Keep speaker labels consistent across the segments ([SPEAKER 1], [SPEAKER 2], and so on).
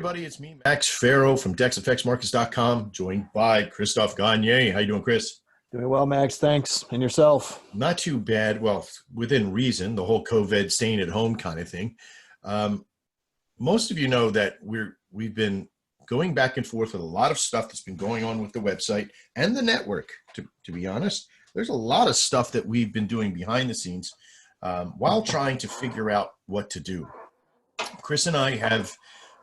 [SPEAKER 1] everybody. It's me, Max Farrow from DexFXMarkets.com, joined by Christophe Gagne. How you doing, Chris?
[SPEAKER 2] Doing well, Max. Thanks. And yourself?
[SPEAKER 1] Not too bad. Well, within reason, the whole COVID staying at home kind of thing. Most of you know that we've been going back and forth with a lot of stuff that's been going on with the website and the network, to be honest. There's a lot of stuff that we've been doing behind the scenes while trying to figure out what to do. Chris and I have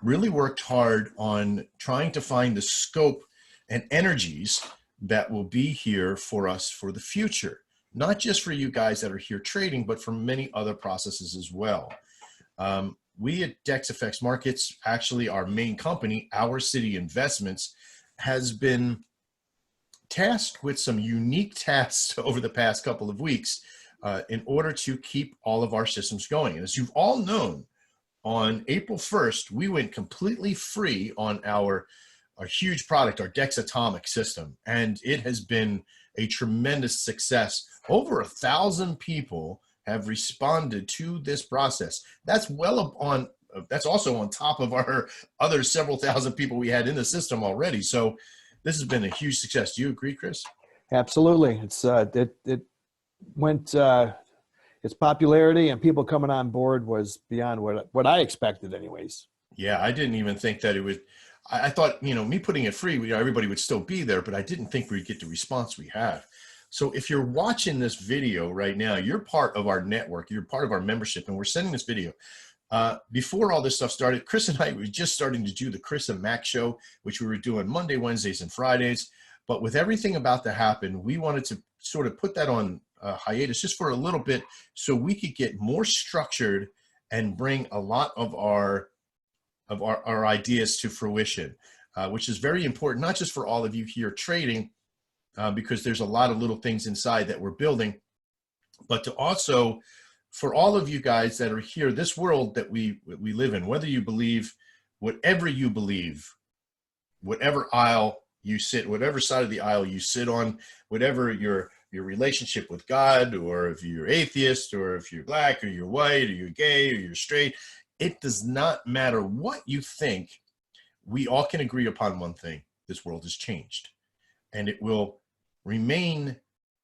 [SPEAKER 1] really worked hard on trying to find the scope and energies that will be here for us for the future, not just for you guys that are here trading, but for many other processes as well. We at Dex FX Markets, actually our main company, Our City Investments, has been tasked with some unique tasks over the past couple of weeks in order to keep all of our systems going. And as you've all known, on April 1st, we went completely free on our huge product, our Dex Atomic system. And it has been a tremendous success. Over 1,000 people have responded to this process. That's well up on, that's also on top of our other several thousand people we had in the system already. So this has been a huge success. Do you agree, Chris?
[SPEAKER 2] Absolutely. It's it went its popularity and people coming on board was beyond what I expected anyways.
[SPEAKER 1] Yeah, I didn't even think that it would. I thought, you know, me putting it free, everybody would still be there, but I didn't think we'd get the response we have. So if you're watching this video right now, you're part of our network, you're part of our membership, and we're sending this video. Before all this stuff started, Chris and I were just starting to do the Chris and Max show, which we were doing Monday, Wednesdays, and Fridays. But with everything about to happen, we wanted to sort of put that on hiatus just for a little bit so we could get more structured and bring a lot of our ideas to fruition, which is very important, not just for all of you here trading, because there's a lot of little things inside that we're building, but to also for all of you guys that are here, this world that we live in, whether you believe, whatever you believe, whatever aisle you sit, whatever side of the aisle you sit on, whatever your relationship with God, or if you're atheist, or if you're black, or you're white, or you're gay, or you're straight, it does not matter what you think. We all can agree upon one thing: this world has changed, and it will remain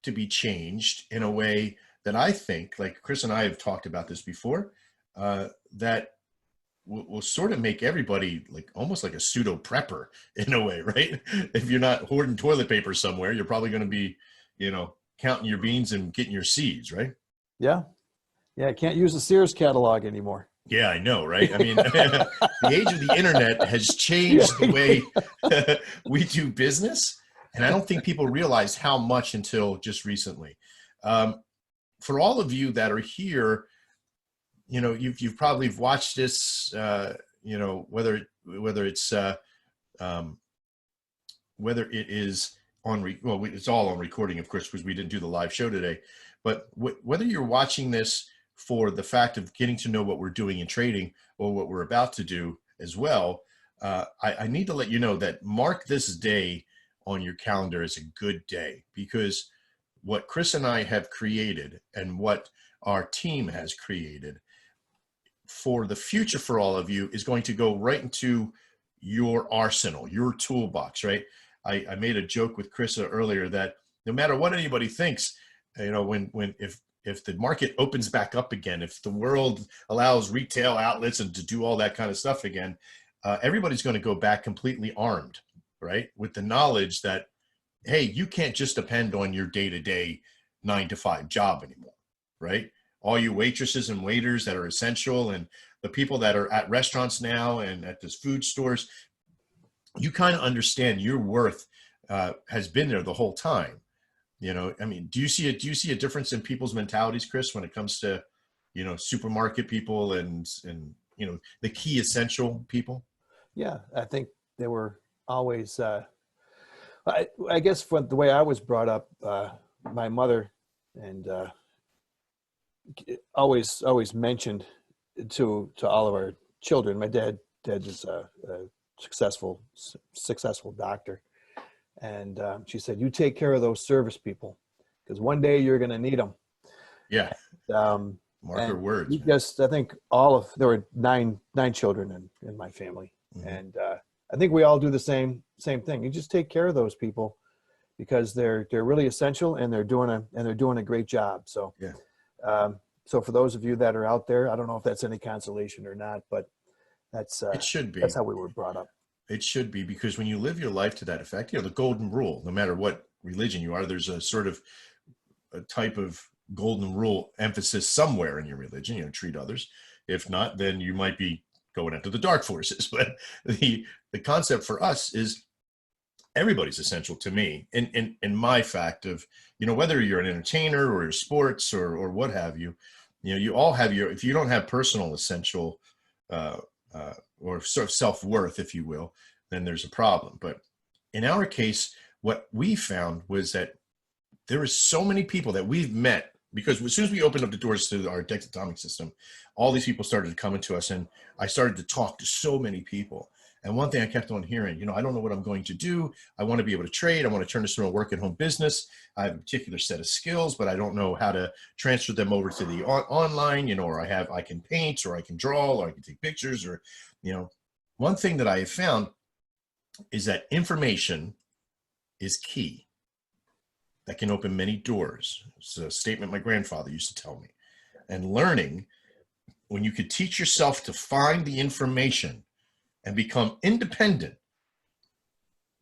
[SPEAKER 1] to be changed in a way that I think, like Chris and I have talked about this before, that will sort of make everybody like almost like a pseudo prepper in a way, right? If you're not hoarding toilet paper somewhere, you're probably going to be, you know, counting your beans and getting your seeds, right?
[SPEAKER 2] Yeah. Yeah. I can't use the Sears catalog anymore.
[SPEAKER 1] Yeah, I know, right? I mean, the age of the internet has changed the way we do business. And I don't think people realize how much until just recently. For all of you that are here, you know, you've probably watched this, you know, whether it is on, well, it's all on recording, of course, because we didn't do the live show today, but whether you're watching this for the fact of getting to know what we're doing in trading or what we're about to do as well, I need to let you know that mark this day on your calendar as a good day, because what Chris and I have created and what our team has created for the future for all of you is going to go right into your arsenal, your toolbox, right? I made a joke with Chris earlier that no matter what anybody thinks, you know, if the market opens back up again, if the world allows retail outlets and to do all that kind of stuff again, everybody's going to go back completely armed, right? With the knowledge that, hey, you can't just depend on your day-to-day 9-to-5 job anymore, right? All you waitresses and waiters that are essential, and the people that are at restaurants now and at these food stores, you kind of understand your worth has been there the whole time. You know, I mean, do you see a difference in people's mentalities, Chris, when it comes to, you know, supermarket people and you know, the key essential people?
[SPEAKER 2] Yeah, I think they were always, I guess from the way I was brought up, my mother and always mentioned to all of our children. My dad is a successful doctor, and she said, "You take care of those service people, because one day you're going to need them."
[SPEAKER 1] Yeah. Mark her words.
[SPEAKER 2] I think there were nine children in my family.
[SPEAKER 1] Mhm.
[SPEAKER 2] And I think we all do the same thing. You just take care of those people because they're really essential, and they're doing a great job. So,
[SPEAKER 1] Yeah.
[SPEAKER 2] so for those of you that are out there, I don't know if that's any consolation or not, but that's
[SPEAKER 1] It should be.
[SPEAKER 2] how we were brought up.
[SPEAKER 1] It should be, because when you live your life to that effect, the golden rule, no matter what religion you are, there's a sort of a type of golden rule emphasis somewhere in your religion, treat others. If not, then you might be going into the dark forces. But the concept for us is everybody's essential to me in my fact of, whether you're an entertainer or sports or what have you, you all have if you don't have personal essential, uh, or sort of self-worth, if you will, then there's a problem. But in our case, what we found was that there is so many people that we've met, because as soon as we opened up the doors to our Dex Atomic system, all these people started coming to us, and I started to talk to so many people. And one thing I kept on hearing, I don't know what I'm going to do. I want to be able to trade. I want to turn this into a work at home business. I have a particular set of skills, but I don't know how to transfer them over to the online, or I can paint, or I can draw, or I can take pictures, or, one thing that I have found is that information is key. That can open many doors. It's a statement my grandfather used to tell me. And learning, when you could teach yourself to find the information and become independent,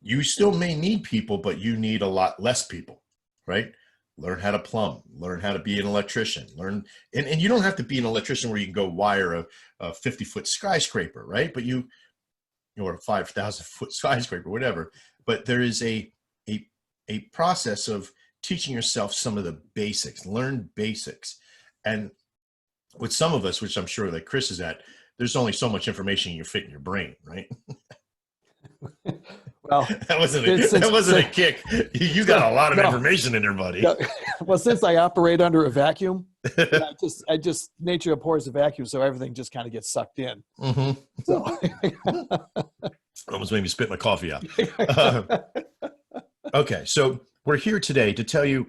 [SPEAKER 1] you still may need people, but you need a lot less people, right? Learn how to plumb, learn how to be an electrician, and you don't have to be an electrician where you can go wire a 50-foot skyscraper, right? But or a 5,000-foot skyscraper, whatever. But there is a process of teaching yourself some of the basics, learn basics. And with some of us, which I'm sure that Chris is at, there's only so much information you fit in your brain, right?
[SPEAKER 2] Well,
[SPEAKER 1] that wasn't a kick. You got a lot of information in there, buddy.
[SPEAKER 2] Well, since I operate under a vacuum, I just nature abhors a vacuum, so everything just kind of gets sucked in.
[SPEAKER 1] Mm-hmm.
[SPEAKER 2] So
[SPEAKER 1] almost made me spit my coffee out. Okay, so we're here today to tell you,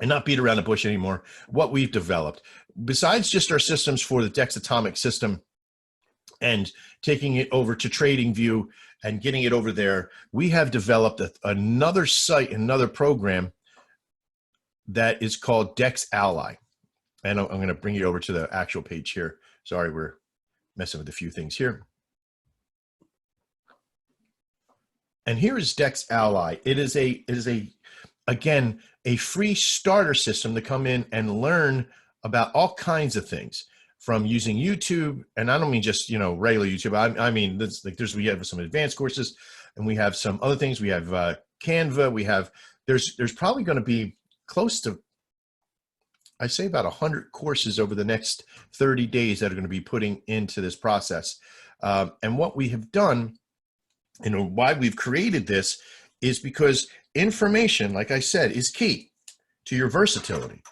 [SPEAKER 1] and not beat around the bush anymore, what we've developed. Besides just our systems for the Dex Atomic system and taking it over to TradingView and getting it over there, we have developed another site, another program that is called Dex Ally. And I'm going to bring you over to the actual page here. Sorry, we're messing with a few things here. And here is Dex Ally. It is again, a free starter system to come in and learn about all kinds of things, from using YouTube. And I don't mean just, regular YouTube. I mean, we have some advanced courses, and we have some other things. We have Canva. There's probably going to be close to, I say, about 100 courses over the next 30 days that are going to be putting into this process. And what we have done, why we've created this, is because information, like I said, is key to your versatility.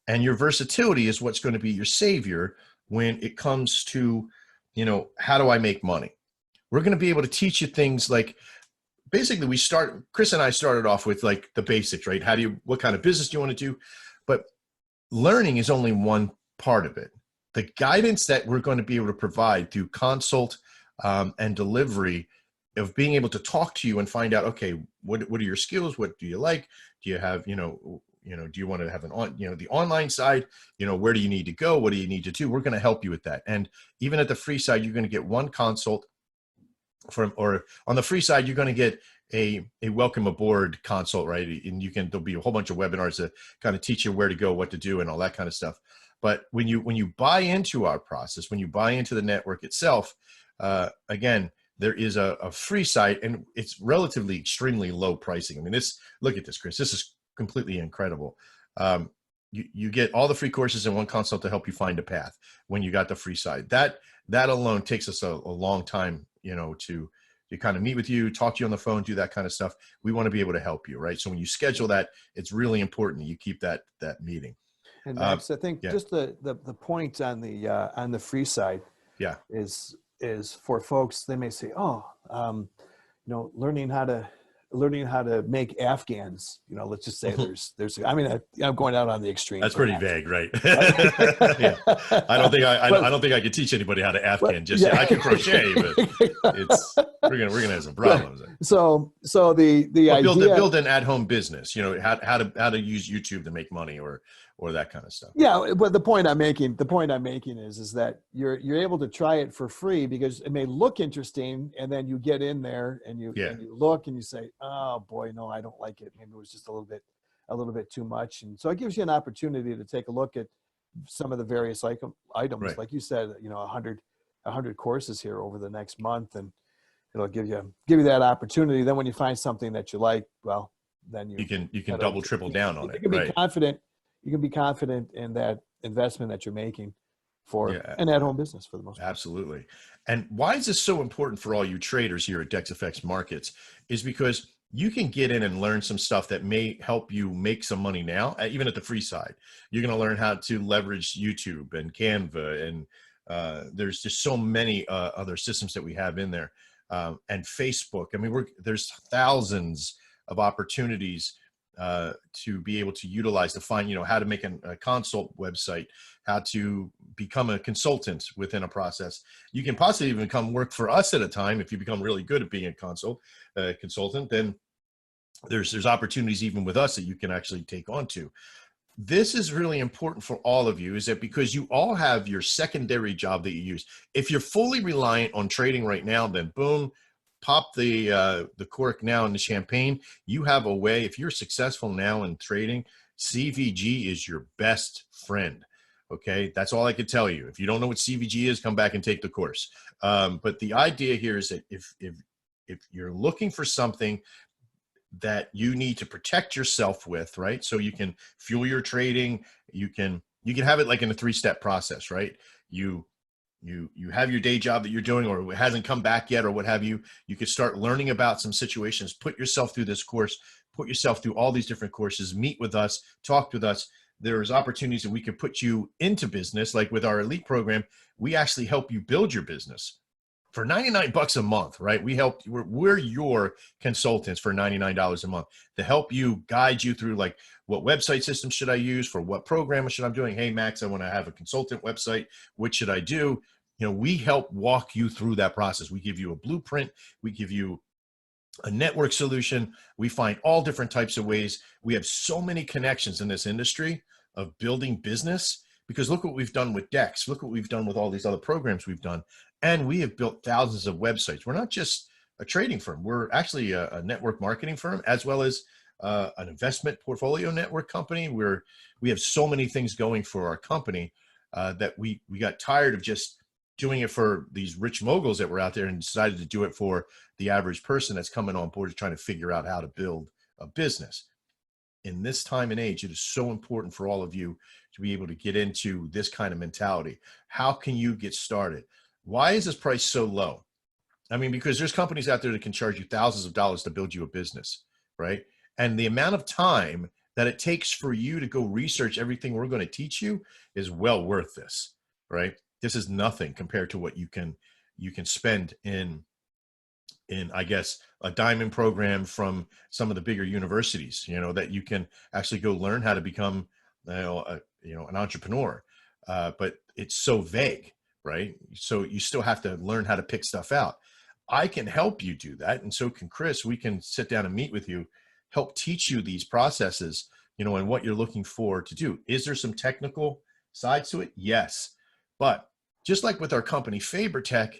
[SPEAKER 1] And your versatility is what's going to be your savior when it comes to, how do I make money? We're going to be able to teach you things like, basically Chris and I started off with like the basics, right? What kind of business do you want to do? But learning is only one part of it. The guidance that we're going to be able to provide through consult and delivery, of being able to talk to you and find out, okay, what are your skills? What do you like? Do you have, do you want to have the online side, where do you need to go? What do you need to do? We're going to help you with that. And even at the free side, you're going to get one consult or on the free side, you're going to get a welcome aboard consult, right? And there'll be a whole bunch of webinars that kind of teach you where to go, what to do, and all that kind of stuff. But when you buy into our process, when you buy into the network itself, again, there is a free site, and it's relatively extremely low pricing. I mean, look at this, Chris. This is completely incredible. You get all the free courses in one consult to help you find a path when you got the free site. That alone takes us a long time, to kind of meet with you, talk to you on the phone, do that kind of stuff. We want to be able to help you, right? So when you schedule that, it's really important that you keep that meeting.
[SPEAKER 2] And Max, I think just the point on the free side, is for folks, they may say, learning how to learning how to make Afghans. You know, let's just say I mean, I'm going out on the extreme.
[SPEAKER 1] That's pretty vague, right? Yeah.
[SPEAKER 2] Right?
[SPEAKER 1] I don't think I
[SPEAKER 2] But-
[SPEAKER 1] don't think I could teach anybody how to
[SPEAKER 2] but-
[SPEAKER 1] Afghan just yet. I can crochet, but we're gonna have some problems.
[SPEAKER 2] So the
[SPEAKER 1] But
[SPEAKER 2] idea,
[SPEAKER 1] build an at-home business, you know, how to use YouTube to make money or that kind of stuff.
[SPEAKER 2] yeah. But the point I'm making is that you're able to try it for free because it may look interesting, and then you get in there and you look and you say, oh boy, no, I don't like it. Maybe it was just a little bit too much, and so it gives you an opportunity to take a look at some of the various items,
[SPEAKER 1] Right.
[SPEAKER 2] like you said, you know, 100 courses here over the next month, and it'll give you that opportunity. Then when you find something that you like, well, then you
[SPEAKER 1] can double, triple down on it.
[SPEAKER 2] You can be confident. You can be confident in that investment that you're making for an at-home business for the most part.
[SPEAKER 1] Absolutely. And why is this so important for all you traders here at Dex Effects Markets is because you can get in and learn some stuff that may help you make some money now, even at the free side. You're going to learn how to leverage YouTube and Canva, and there's just so many other systems that we have in there, and Facebook. I mean, there's thousands of opportunities to be able to utilize to find, you know, how to make a consult website, how to become a consultant within a process. You can possibly even come work for us at a time. If you become really good at being a consultant, then there's opportunities even with us that you can actually take on to. This is really important for all of you, is that because you all have your secondary job that you use. If you're fully reliant on trading right now, then boom, pop the cork now in the champagne. You have a way. If you're successful now in trading, CVG is your best friend. Okay, that's all I could tell you. If you don't know what CVG is, come back and take the course. But the idea here is that if you're looking for something that you need to protect yourself with, right? So you can fuel your trading. You can have it like in a 3-step process, right? You have your day job that you're doing, or it hasn't come back yet, or what have you. You could start learning about some situations, put yourself through this course, put yourself through all these different courses, meet with us, talk with us. There's opportunities that we can put you into business. Like with our elite program, we actually help you build your business for $99 a month, right? We're your consultants for $99 a month to help you, guide you through, like, what website system should I use for what program should I'm doing? Hey, Max, I want to have a consultant website. What should I do? You know, we help walk you through that process. We give you a blueprint. We give you a network solution. We find all different types of ways. We have so many connections in this industry of building business, because look what we've done with Dex. Look what we've done with all these other programs we've done. And we have built thousands of websites. We're not just a trading firm. We're actually a network marketing firm, as well as an investment portfolio network company, where we have so many things going for our company that we got tired of just doing it for these rich moguls that were out there, and decided to do it for the average person that's coming on board, trying to figure out how to build a business. In this time and age, it is so important for all of you to be able to get into this kind of mentality. How can you get started? Why is this price so low? I mean, because there's companies out there that can charge you thousands of dollars to build you a business, right? And the amount of time that it takes for you to go research everything we're going to teach you is well worth this, right? This is nothing compared to what you can spend in I guess a diamond program from some of the bigger universities, you know, that you can actually go learn how to become, an entrepreneur. But it's so vague, right? So you still have to learn how to pick stuff out. I can help you do that, and so can Chris. We can sit down and meet with you, help teach you these processes, you know, and what you're looking for to do. Is there some technical sides to it? Yes. But just like with our company, FaberTech,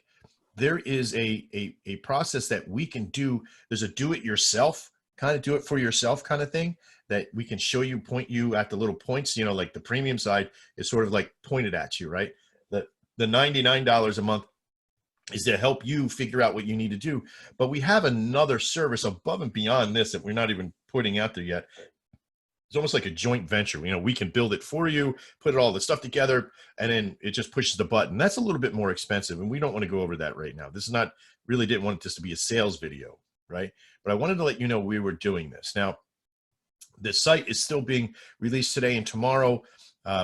[SPEAKER 1] there is a process that we can do. There's a do-it-yourself, kind of do it for yourself kind of thing, that we can show you, point you at the little points, you know, like the premium side is sort of like pointed at you, right? The $99 a month is to help you figure out what you need to do. But we have another service above and beyond this that we're not even putting out there yet. It's almost like a joint venture. You know, we can build it for you, put all the stuff together, and then it just pushes the button. That's a little bit more expensive, and we don't want to go over that right now. This is not, really didn't want this to be a sales video, right? But I wanted to let you know we were doing this. Now, the site is still being released today and tomorrow.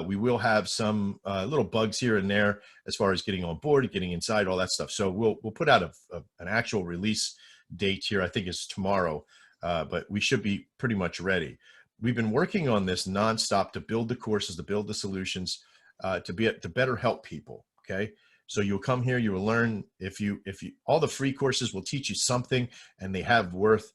[SPEAKER 1] We will have some little bugs here and there as far as getting on board, getting inside, all that stuff. So we'll put out an actual release date here. I think it's tomorrow. but we should be pretty much ready. We've been working on this nonstop to build the courses, to build the solutions, to better help people. Okay. So you'll come here, you will learn. If you all the free courses will teach you something and they have worth.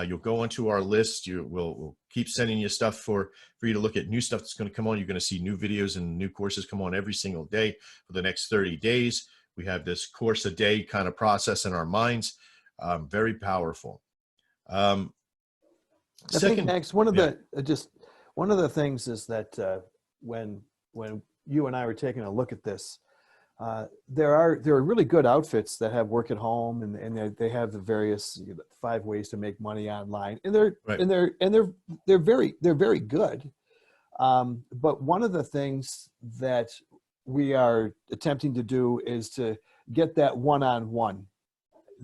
[SPEAKER 1] You'll go onto our list. We'll keep sending you stuff for you to look at new stuff that's going to come on. You're going to see new videos and new courses come on every single day for the next 30 days. We have this course a day kind of process in our minds. Very powerful.
[SPEAKER 2] I think, Max, one of the things is that when you and I were taking a look at this, there are really good outfits that have work at home, and they have the various 5 ways to make money online, and they're very good. But one of the things that we are attempting to do is to get that one-on-one,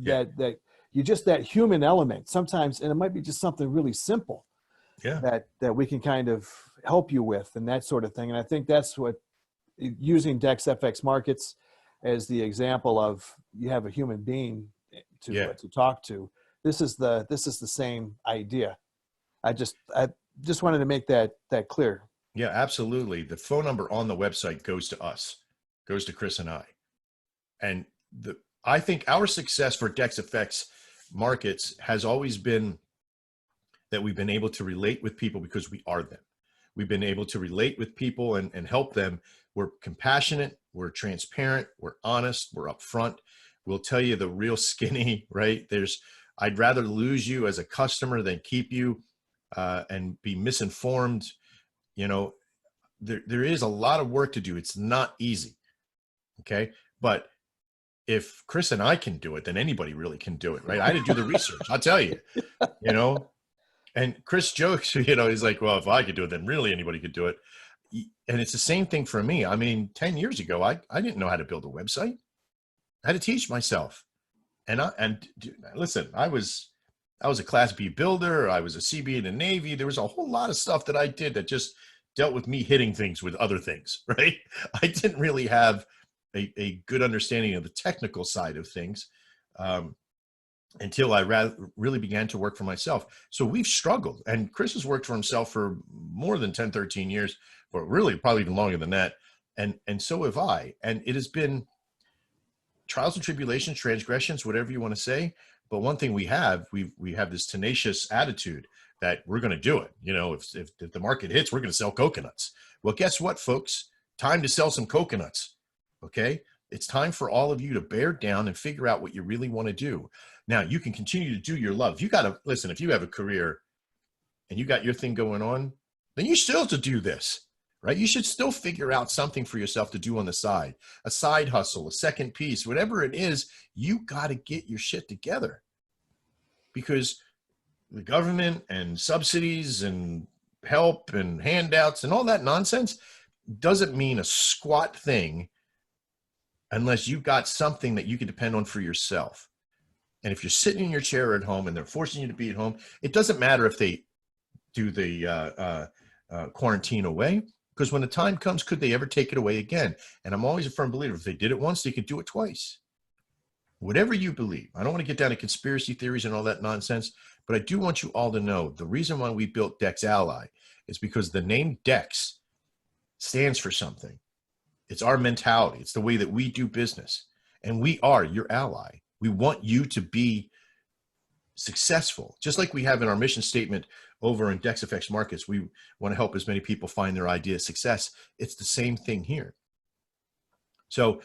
[SPEAKER 2] that you just that human element sometimes, and it might be just something really simple that we can kind of help you with and that sort of thing. And I think that's what, using Dex FX Markets as the example of, you have a human being to talk to. This is the same idea. I just wanted to make that clear.
[SPEAKER 1] Yeah, absolutely. The phone number on the website goes to us, goes to Chris and I. And I think our success for Dex FX Markets has always been that we've been able to relate with people because we are them. We've been able to relate with people and help them. We're compassionate, we're transparent, we're honest, we're upfront. We'll tell you the real skinny, right? I'd rather lose you as a customer than keep you and be misinformed. There is a lot of work to do. It's not easy. Okay. But if Chris and I can do it, then anybody really can do it, right? I had to do the research. I'll tell you, and Chris jokes, he's like, well, if I could do it, then really anybody could do it. And it's the same thing for me. I mean, 10 years ago, I didn't know how to build a website. I had to teach myself. Listen, I was a Class B builder. I was a CB in the Navy. There was a whole lot of stuff that I did that just dealt with me hitting things with other things, right? I didn't really have a good understanding of the technical side of things until I really began to work for myself. So we've struggled, and Chris has worked for himself for more than 10, 13 years, but really probably even longer than that. And so have I. And it has been trials and tribulations, transgressions, whatever you want to say. But one thing we have this tenacious attitude that we're going to do it. If the market hits, we're going to sell coconuts. Well, guess what, folks? Time to sell some coconuts. Okay. It's time for all of you to bear down and figure out what you really want to do. Now, you can continue to do your love. You got to listen. If you have a career and you got your thing going on, then you still have to do this, right? You should still figure out something for yourself to do on the side, a side hustle, a second piece, whatever it is. You got to get your shit together, because the government and subsidies and help and handouts and all that nonsense doesn't mean a squat thing unless you've got something that you can depend on for yourself. And if you're sitting in your chair at home and they're forcing you to be at home, it doesn't matter if they do the quarantine away, because when the time comes, could they ever take it away again? And I'm always a firm believer, if they did it once, they could do it twice. Whatever you believe. I don't want to get down to conspiracy theories and all that nonsense, but I do want you all to know the reason why we built Dex Ally is because the name Dex stands for something. It's our mentality. It's the way that we do business. And we are your ally. We want you to be successful. Just like we have in our mission statement over in Dex FX Markets, we want to help as many people find their idea of success. It's the same thing here. So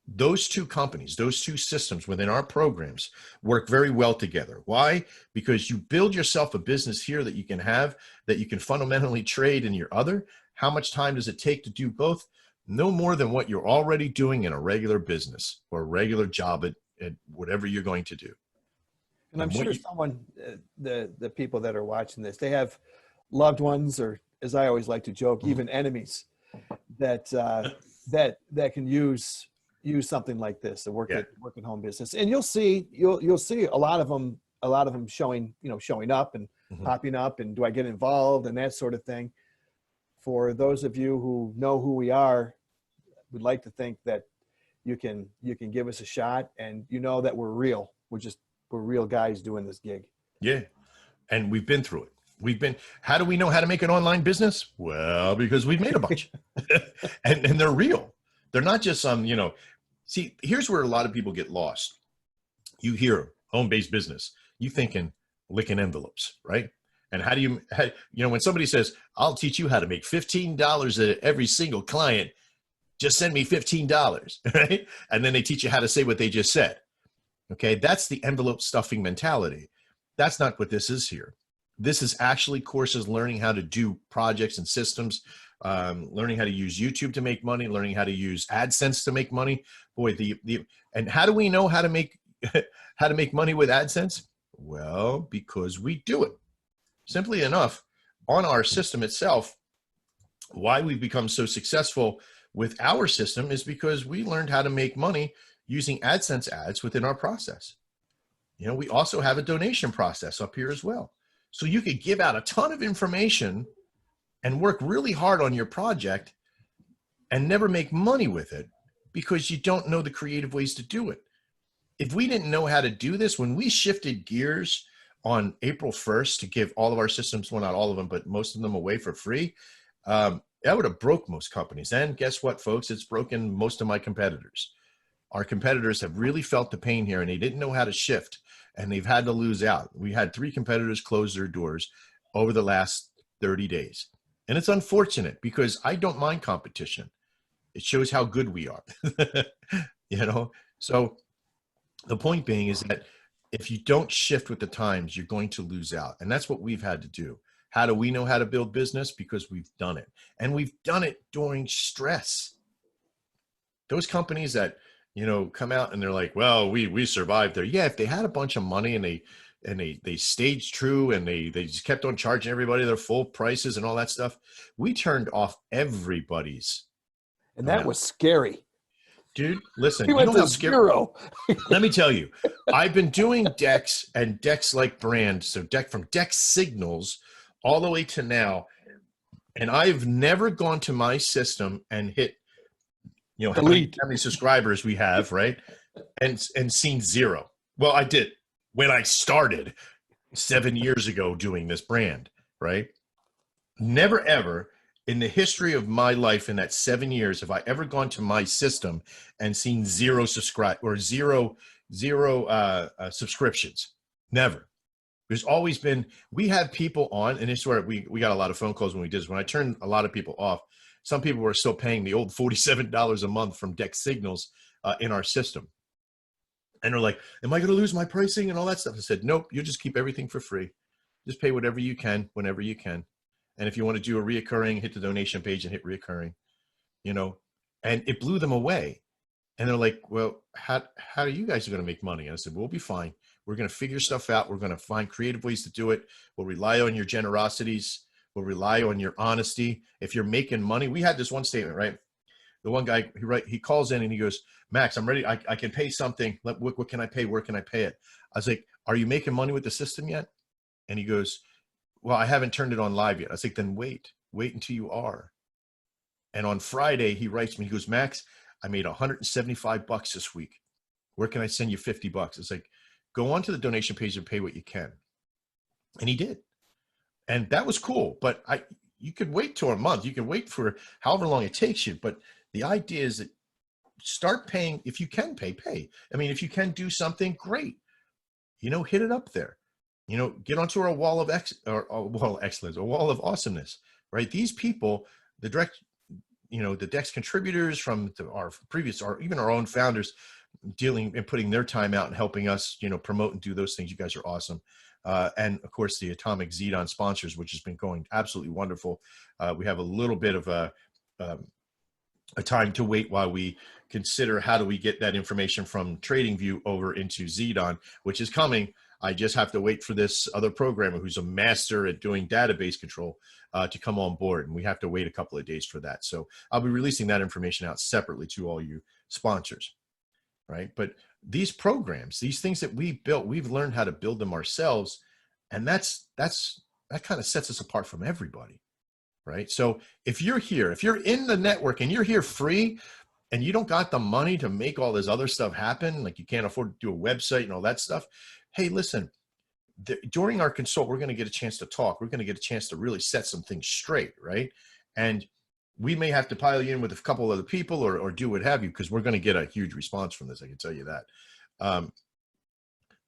[SPEAKER 1] those two companies, those two systems within our programs work very well together. Why? Because you build yourself a business here that you can have, that you can fundamentally trade in your other. How much time does it take to do both? No more than what you're already doing in a regular business or a regular job at whatever you're going to do.
[SPEAKER 2] And I'm sure someone, the people that are watching this, they have loved ones, or as I always like to joke, even enemies that can use something like this, a work at home business. And you'll see a lot of them showing up and popping up, and do I get involved and that sort of thing. For those of you who know who we are, we'd like to think that you can give us a shot, and that we're real. We're real guys doing this gig.
[SPEAKER 1] Yeah. And we've been through it. How do we know how to make an online business? Well, because we've made a bunch and they're real. They're not just some, see, here's where a lot of people get lost. You hear home-based business, you thinking licking envelopes, right? And when somebody says, I'll teach you how to make $15 at every single client, just send me $15, right? And then they teach you how to say what they just said. Okay, that's the envelope stuffing mentality. That's not what this is here. This is actually courses learning how to do projects and systems, learning how to use YouTube to make money, learning how to use AdSense to make money. Boy, and how do we know how to make money with AdSense? Well, because we do it. Simply enough, on our system itself, why we've become so successful with our system is because we learned how to make money using AdSense ads within our process. We also have a donation process up here as well. So you could give out a ton of information and work really hard on your project and never make money with it because you don't know the creative ways to do it. If we didn't know how to do this, when we shifted gears on April 1st to give all of our systems, well, not all of them, but most of them away for free, that would have broke most companies. And guess what, folks? It's broken most of my competitors. Our competitors have really felt the pain here and they didn't know how to shift and they've had to lose out. We had 3 competitors close their doors over the last 30 days. And it's unfortunate because I don't mind competition. It shows how good we are, So the point being is that if you don't shift with the times, you're going to lose out. And that's what we've had to do. How do we know how to build business? Because we've done it. And we've done it during stress. Those companies that, come out and they're like, well, we survived there. Yeah, if they had a bunch of money and they stayed true and they just kept on charging everybody their full prices and all that stuff, we turned off everybody's.
[SPEAKER 2] And that was scary.
[SPEAKER 1] Dude, listen,
[SPEAKER 2] We went to zero.
[SPEAKER 1] Let me tell you, I've been doing Dex and Dex-like brand, so from Dex Signals all the way to now, and I've never gone to my system and hit, how many subscribers we have, right? And seen 0. Well, I did when I started 7 years ago doing this brand, right? Never, ever in the history of my life in that 7 years have I ever gone to my system and seen 0 subscriptions. Never. There's always been, we have people on, and it's where we got a lot of phone calls when we did this. When I turned a lot of people off, some people were still paying the old $47 a month from Dex Signals in our system. And they're like, am I going to lose my pricing and all that stuff? I said, nope, you just keep everything for free. Just pay whatever you can, whenever you can. And if you want to do a reoccurring, hit the donation page and hit reoccurring, and it blew them away. And they're like, well, how are you guys going to make money? And I said, we'll be fine. We're going to figure stuff out. We're going to find creative ways to do it. We'll rely on your generosities. We'll rely on your honesty. If you're making money, we had this one statement, right? The one guy, he calls in and he goes, Max, I'm ready. I can pay something. What can I pay? Where can I pay it? I was like, are you making money with the system yet? And he goes, well, I haven't turned it on live yet. I was like, then wait until you are. And on Friday, he writes me, he goes, Max, I made $175 this week. Where can I send you $50? It's like, go on to the donation page and pay what you can. And he did. And that was cool. But you could wait till a month. You can wait for however long it takes you. But the idea is that start paying. If you can pay. I mean, if you can do something, great. Hit it up there. Get onto our wall of excellence, a wall of awesomeness, right? These people, the Dex contributors from our previous, or even our own founders, dealing and putting their time out and helping us, promote and do those things. You guys are awesome. And of course, the Atmoic Xedan sponsors, which has been going absolutely wonderful. We have a little bit of a time to wait while we consider how do we get that information from TradingView over into Xedan, which is coming. I just have to wait for this other programmer who's a master at doing database control to come on board. And we have to wait a couple of days for that. So I'll be releasing that information out separately to all you sponsors, right? But these programs, these things that we built, we've learned how to build them ourselves. And that kind of sets us apart from everybody, right? So if you're here, if you're in the network and you're here free and you don't got the money to make all this other stuff happen, like you can't afford to do a website and all that stuff, hey, listen, during our consult, we're going to get a chance to talk. We're going to get a chance to really set some things straight, right? And we may have to pile you in with a couple other people or do what have you, because we're going to get a huge response from this. I can tell you that.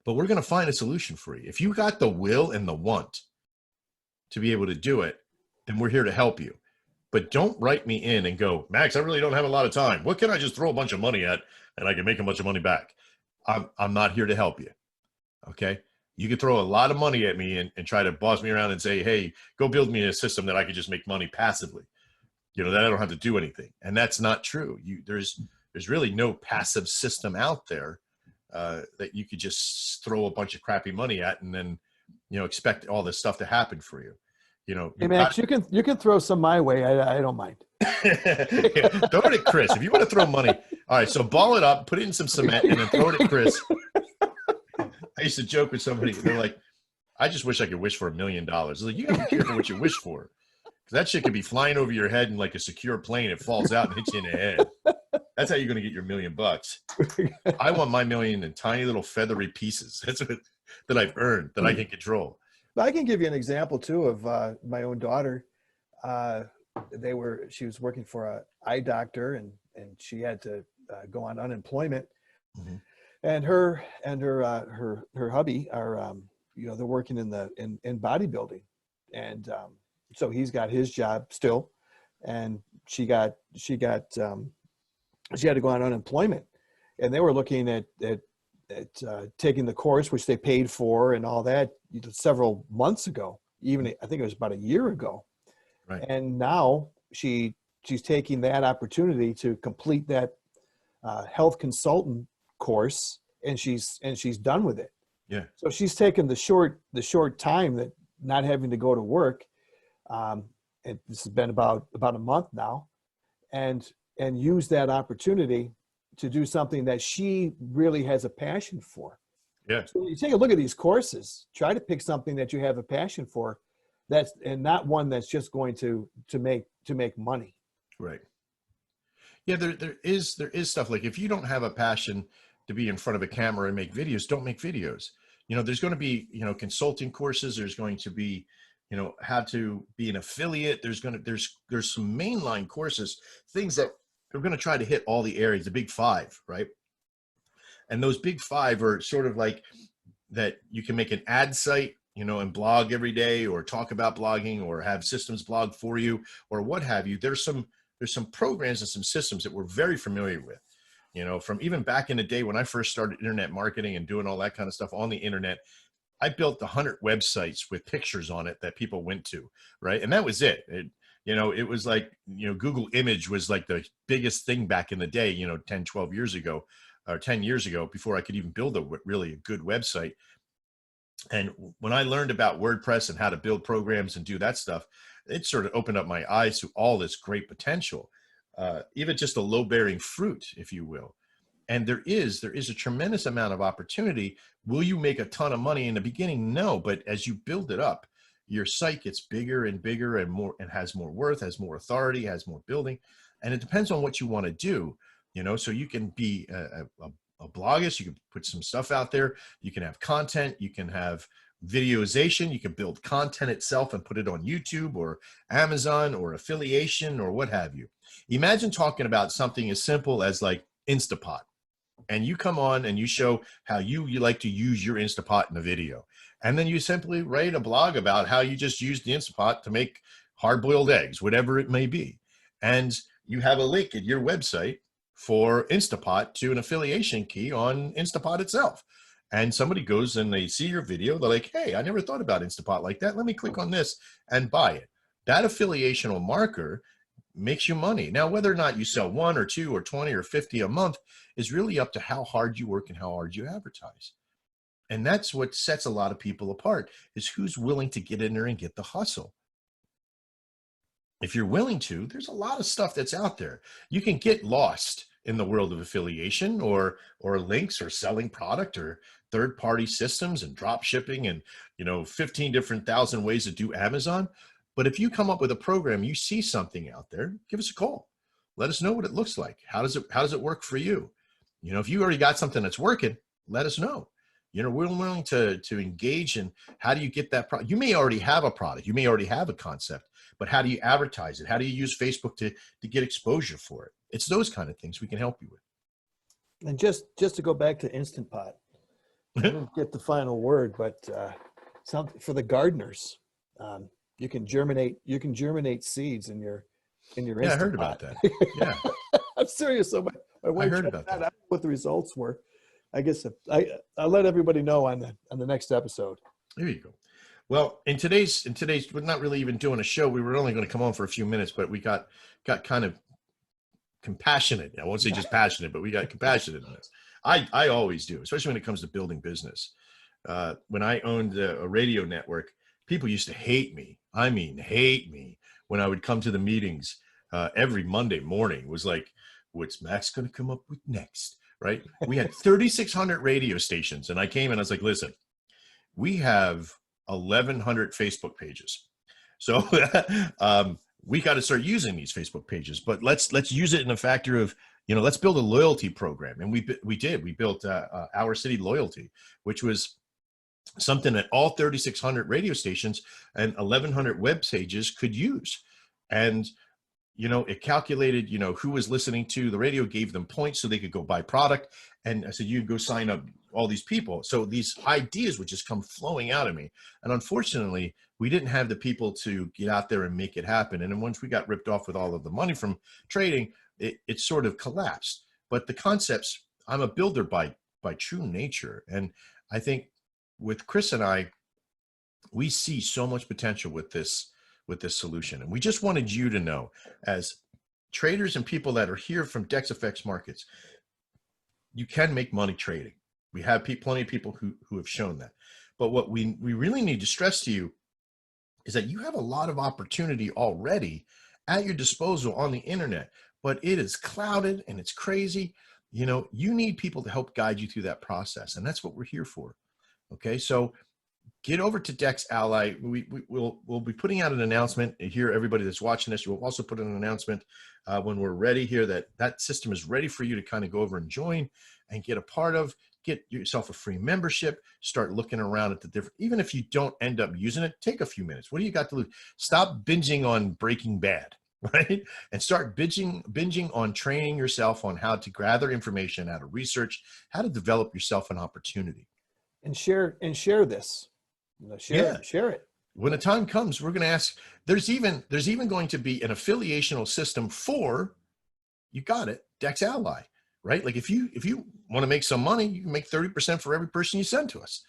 [SPEAKER 1] But we're going to find a solution for you. If you got the will and the want to be able to do it, then we're here to help you. But don't write me in and go, Max, I really don't have a lot of time. What can I just throw a bunch of money at and I can make a bunch of money back? I'm not here to help you. Okay. You can throw a lot of money at me and try to boss me around and say, hey, go build me a system that I could just make money passively. You know, that I don't have to do anything. And that's not true. There's really no passive system out there that you could just throw a bunch of crappy money at and then, you know, expect all this stuff to happen for you. You know,
[SPEAKER 2] hey, Max, you can throw some my way. I don't mind.
[SPEAKER 1] Yeah, throw it at Chris. If you want to throw money, all right, so ball it up, put it in some cement, and then throw it at Chris. I used to joke with somebody. They're like, I just wish I could wish for $1 million. I was like, you got to be careful what you wish for. Because that shit could be flying over your head in like a secure plane. It falls out and hits you in the head. That's how you're going to get your $1 million. I want my million in tiny little feathery pieces. That's what that I've earned, that I can control.
[SPEAKER 2] I can give you an example too of my own daughter. She was working for an eye doctor, and she had to go on unemployment.
[SPEAKER 1] Mm-hmm.
[SPEAKER 2] And her hubby are you know, they're working in bodybuilding, and so he's got his job still, and she had to go on unemployment, and they were looking at taking the course, which they paid for and all that, several months ago. Even I think it was about a year ago.
[SPEAKER 1] Right.
[SPEAKER 2] And now she's taking that opportunity to complete that health consultant course, and she's done with it.
[SPEAKER 1] Yeah.
[SPEAKER 2] So she's taken the short time that not having to go to work. And this has been about a month now, and use that opportunity to do something that she really has a passion for.
[SPEAKER 1] Yeah.
[SPEAKER 2] So you take a look at these courses, try to pick something that you have a passion for, and not one that's just going to make money.
[SPEAKER 1] Right. Yeah, there is stuff like, if you don't have a passion to be in front of a camera and make videos, don't make videos. You know, there's going to be, you know, consulting courses. There's going to be, you know, how to be an affiliate. There's some mainline courses, things that are going to try to hit all the areas, the big five, right? And those big five are sort of like that. You can make an ad site, you know, and blog every day, or talk about blogging, or have systems blog for you, or what have you. There's some programs and some systems that we're very familiar with, you know, from even back in the day when I first started internet marketing and doing all that kind of stuff on the internet. I built 100 websites with pictures on it that people went to, right? And that was it. You know, it was like, you know, Google Image was like the biggest thing back in the day, you know, 10, 12 years ago, or 10 years ago, before I could even build really a good website. And when I learned about WordPress and how to build programs and do that stuff, it sort of opened up my eyes to all this great potential, even just a low-bearing fruit, if you will. And there is a tremendous amount of opportunity. Will you make a ton of money in the beginning? No, but as you build it up, your site gets bigger and bigger and more, and has more worth, has more authority, has more building. And it depends on what you want to do, you know. So you can be a bloggist, you can put some stuff out there, you can have content, you can have videozation, you can build content itself and put it on YouTube or Amazon or affiliation or what have you. Imagine talking about something as simple as like Instapot, and you come on and you show how you like to use your Instapot in a video. And then you simply write a blog about how you just used the Instapot to make hard-boiled eggs, whatever it may be. And you have a link at your website for Instapot to an affiliation key on Instapot itself. And somebody goes and they see your video. They're like, hey, I never thought about Instapot like that. Let me click on this and buy it. That affiliational marker makes you money. Now, whether or not you sell 1 or 2 or 20 or 50 a month is really up to how hard you work and how hard you advertise. And that's what sets a lot of people apart, is who's willing to get in there and get the hustle. If you're willing to, there's a lot of stuff that's out there. You can get lost in the world of affiliation or links or selling product or third-party systems and drop shipping and, you know, 15 different thousand ways to do Amazon. But if you come up with a program, you see something out there, give us a call. Let us know what it looks like. How does it work for you? You know, if you already got something that's working, let us know. we're willing to engage in how do you get that product. You may already have a product, you may already have a concept, but how do you advertise it? How do you use Facebook to get exposure for it? It's those kind of things we can help you with.
[SPEAKER 2] And just to go back to Instant Pot, I didn't get the final word, but something for the gardeners. You can germinate seeds in your Instant
[SPEAKER 1] Yeah, I heard
[SPEAKER 2] Pot.
[SPEAKER 1] about that. Yeah,
[SPEAKER 2] I'm serious. So my wife
[SPEAKER 1] I heard
[SPEAKER 2] tried
[SPEAKER 1] about
[SPEAKER 2] that. I
[SPEAKER 1] that.
[SPEAKER 2] don't know what the results were. I guess I'll let everybody know on the next episode.
[SPEAKER 1] There you go. Well, in today's, we're not really even doing a show. We were only going to come on for a few minutes, but we got kind of compassionate. I won't say just passionate, but we got compassionate in this. I always do, especially when it comes to building business. When I owned a radio network, people used to hate me. I mean, hate me when I would come to the meetings every Monday morning. It was like, what's Maxx going to come up with next? Right? We had 3,600 radio stations, and I came and I was like, listen, we have 1,100 Facebook pages. So we got to start using these Facebook pages, but let's use it in a factor of, let's build a loyalty program. And we did. We built Our City Loyalty, which was something that all 3,600 radio stations and 1,100 web pages could use. And it calculated, who was listening to the radio, gave them points so they could go buy product. And I said, you go sign up all these people. So these ideas would just come flowing out of me. And unfortunately, we didn't have the people to get out there and make it happen. And then once we got ripped off with all of the money from trading, it sort of collapsed. But the concepts, I'm a builder by true nature. And I think with Chris and I, we see so much potential with this solution. And we just wanted you to know, as traders and people that are here from Dex FX Markets, you can make money trading. We have plenty of people who have shown that. But what we really need to stress to you is that you have a lot of opportunity already at your disposal on the internet, but it is clouded and it's crazy. You need people to help guide you through that process. And that's what we're here for. Okay. So get over to Dex Ally. We'll be putting out an announcement here. Everybody that's watching this, we'll also put an announcement when we're ready here that system is ready for you to kind of go over and join and get a part of. Get yourself a free membership. Start looking around at the different, even if you don't end up using it, take a few minutes. What do you got to lose? Stop binging on Breaking Bad, right? And start binging on training yourself on how to gather information, how to research, how to develop yourself an opportunity.
[SPEAKER 2] And share this. Share it.
[SPEAKER 1] When the time comes, we're going to ask, there's even going to be an affiliational system for, you got it, Dex Ally, right? Like if you want to make some money, you can make 30% for every person you send to us,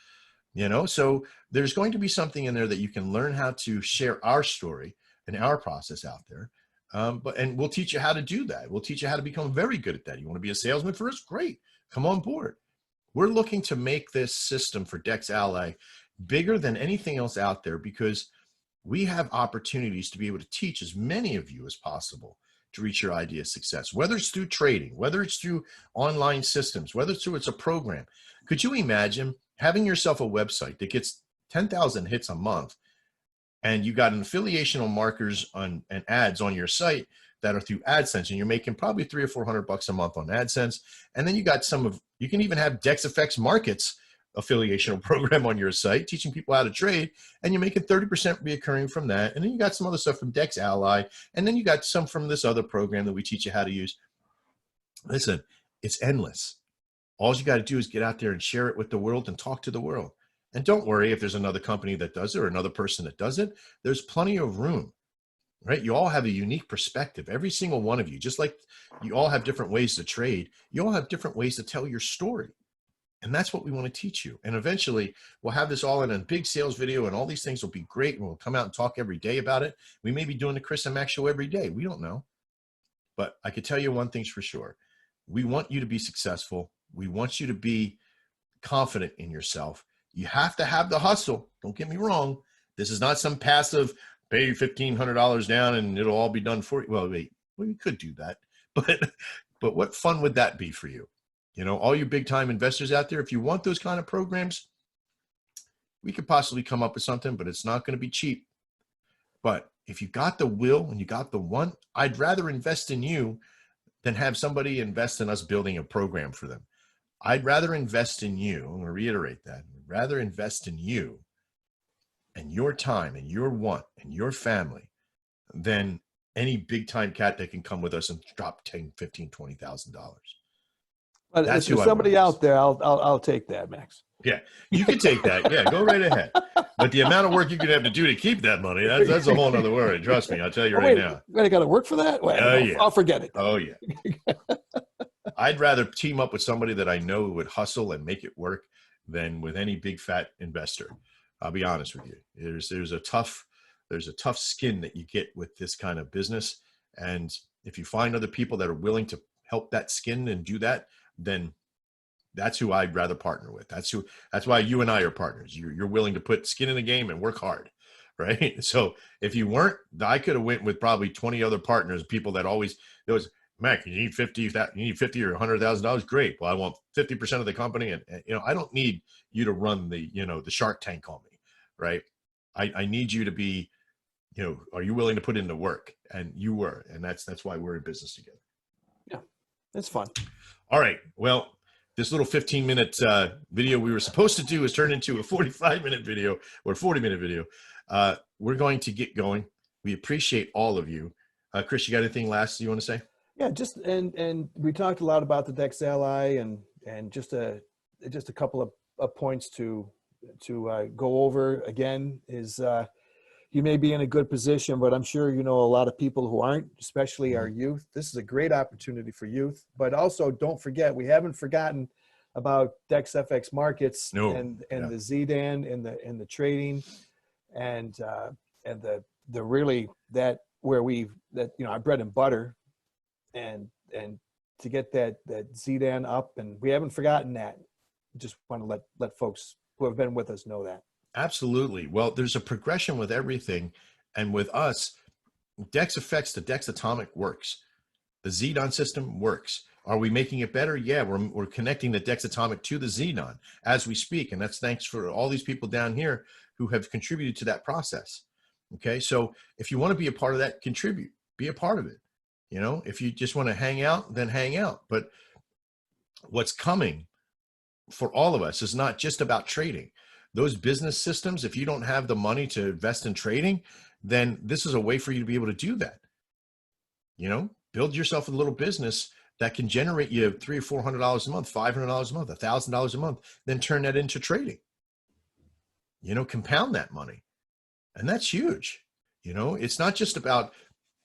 [SPEAKER 1] so there's going to be something in there that you can learn how to share our story and our process out there. And we'll teach you how to do that. We'll teach you how to become very good at that. You want to be a salesman for us? Great. Come on board. We're looking to make this system for Dex Ally bigger than anything else out there, because we have opportunities to be able to teach as many of you as possible to reach your idea of success, whether it's through trading, whether it's through online systems, whether it's a program. Could you imagine having yourself a website that gets 10,000 hits a month, and you got an affiliational markers and ads on your site that are through AdSense, and you're making probably $300 or $400 a month on AdSense. And then you got you can even have Dex FX Markets affiliational program on your site, teaching people how to trade, and you're making 30% reoccurring from that. And then you got some other stuff from Dex Ally, and then you got some from this other program that we teach you how to use. Listen, it's endless. All you got to do is get out there and share it with the world and talk to the world. And don't worry if there's another company that does it or another person that does it. There's plenty of room, right? You all have a unique perspective. Every single one of you, just like you all have different ways to trade, you all have different ways to tell your story. And that's what we want to teach you. And eventually we'll have this all in a big sales video, and all these things will be great. And we'll come out and talk every day about it. We may be doing the Chris and Maxx show every day. We don't know. But I could tell you one thing's for sure. We want you to be successful. We want you to be confident in yourself. You have to have the hustle. Don't get me wrong. This is not some passive, pay $1,500 down and it'll all be done for you. Well, you could do that. But what fun would that be for you? All you big time investors out there, if you want those kind of programs, we could possibly come up with something, but it's not going to be cheap. But if you got the will and you got the want, I'd rather invest in you than have somebody invest in us building a program for them. I'd rather invest in you. I'm going to reiterate that. I'd rather invest in you and your time and your want and your family than any big time cat that can come with us and drop $10,000, $15,000, $20,000.
[SPEAKER 2] But
[SPEAKER 1] That's
[SPEAKER 2] if
[SPEAKER 1] who
[SPEAKER 2] there's
[SPEAKER 1] I want to
[SPEAKER 2] somebody
[SPEAKER 1] invest
[SPEAKER 2] out there, I'll take that, Max.
[SPEAKER 1] in. Yeah, you can take that. Yeah, go right ahead. But the amount of work you're going to have to do to keep that money, that's a whole nother worry. Trust me, I'll tell you
[SPEAKER 2] Oh,
[SPEAKER 1] right
[SPEAKER 2] wait,
[SPEAKER 1] now.
[SPEAKER 2] I got to work for that? Well,
[SPEAKER 1] Oh, yeah.
[SPEAKER 2] I'll forget it.
[SPEAKER 1] Oh, yeah. I'd rather team up with somebody that I know would hustle and make it work than with any big fat investor. I'll be honest with you. There's a tough skin that you get with this kind of business. And if you find other people that are willing to help that skin and do that, then that's who I'd rather partner with. That's why you and I are partners. You're willing to put skin in the game and work hard. Right. So if you weren't, I could have went with probably 20 other partners, people that always, there was, Mac, you need 50, that you need 50 or $100,000. Great. Well, I want 50% of the company. And, I don't need you to run the Shark Tank on me. Right. I need you to be, are you willing to put in the work? And you were, and that's why we're in business together.
[SPEAKER 2] Yeah. It's fun.
[SPEAKER 1] All right. Well, this little 15-minute video we were supposed to do is turned into a 45-minute video or 40-minute video. We're going to get going. We appreciate all of you. Chris, you got anything last you want to say?
[SPEAKER 2] Yeah, just and we talked a lot about the Dex Ally and just a couple of points to go over again is you may be in a good position, but I'm sure a lot of people who aren't, especially our youth. This is a great opportunity for youth, but also don't forget, we haven't forgotten about Dex FX Markets and the Xedan and the trading and the really that where our bread and butter and to get that Xedan up, and we haven't forgotten that. Just want to let folks who have been with us know that.
[SPEAKER 1] Absolutely. Well, there's a progression with everything, and with us, Dex FX, the Dex Atomic works. The Xedan system works. Are we making it better? Yeah, we're connecting the Dex Atomic to the Xedan as we speak, and that's thanks for all these people down here who have contributed to that process. Okay, so if you want to be a part of that, contribute, be a part of it. If you just want to hang out, then hang out. But what's coming for all of us is not just about trading. Those business systems, if you don't have the money to invest in trading, then this is a way for you to be able to do that. Build yourself a little business that can generate you $300 or $400 a month, $500 a month, $1,000 a month, then turn that into trading. Compound that money. And that's huge. It's not just about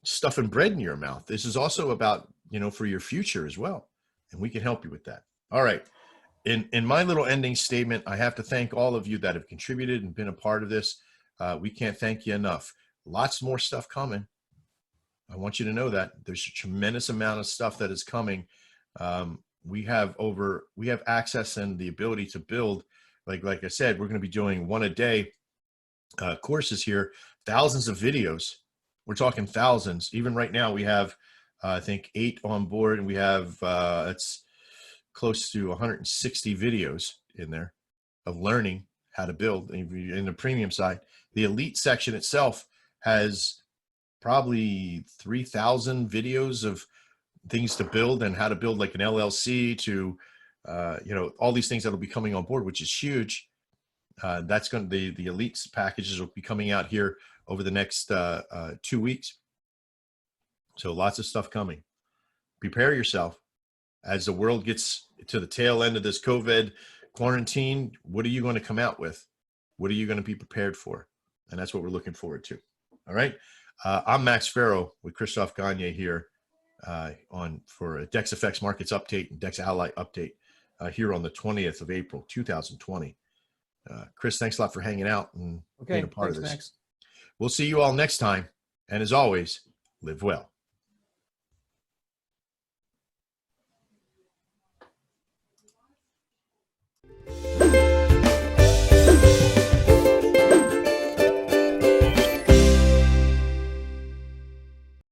[SPEAKER 1] stuffing bread in your mouth. This is also about, for your future as well. And we can help you with that. All right. In my little ending statement, I have to thank all of you that have contributed and been a part of this. We can't thank you enough. Lots more stuff coming. I want you to know that there's a tremendous amount of stuff that is coming. We have access and the ability to build, like I said, we're going to be doing one a day courses here, thousands of videos. We're talking thousands. Even right now we have, I think 8 on board, and we have, it's close to 160 videos in there of learning how to build in the premium side. The elite section itself has probably 3,000 videos of things to build and how to build like an LLC to, all these things that'll be coming on board, which is huge. That's going to the elite packages will be coming out here over the next 2 weeks. So lots of stuff coming. Prepare yourself as the world gets to the tail end of this COVID quarantine. What are you going to come out with? What are you going to be prepared for? And that's what we're looking forward to. All right. I'm Max Farrow with Christophe Gagne here for a Dex FX Markets update and Dex Ally update here on the 20th of April, 2020. Chris, thanks a lot for hanging out and being a part of this. Max. We'll see you all next time. And as always, live well.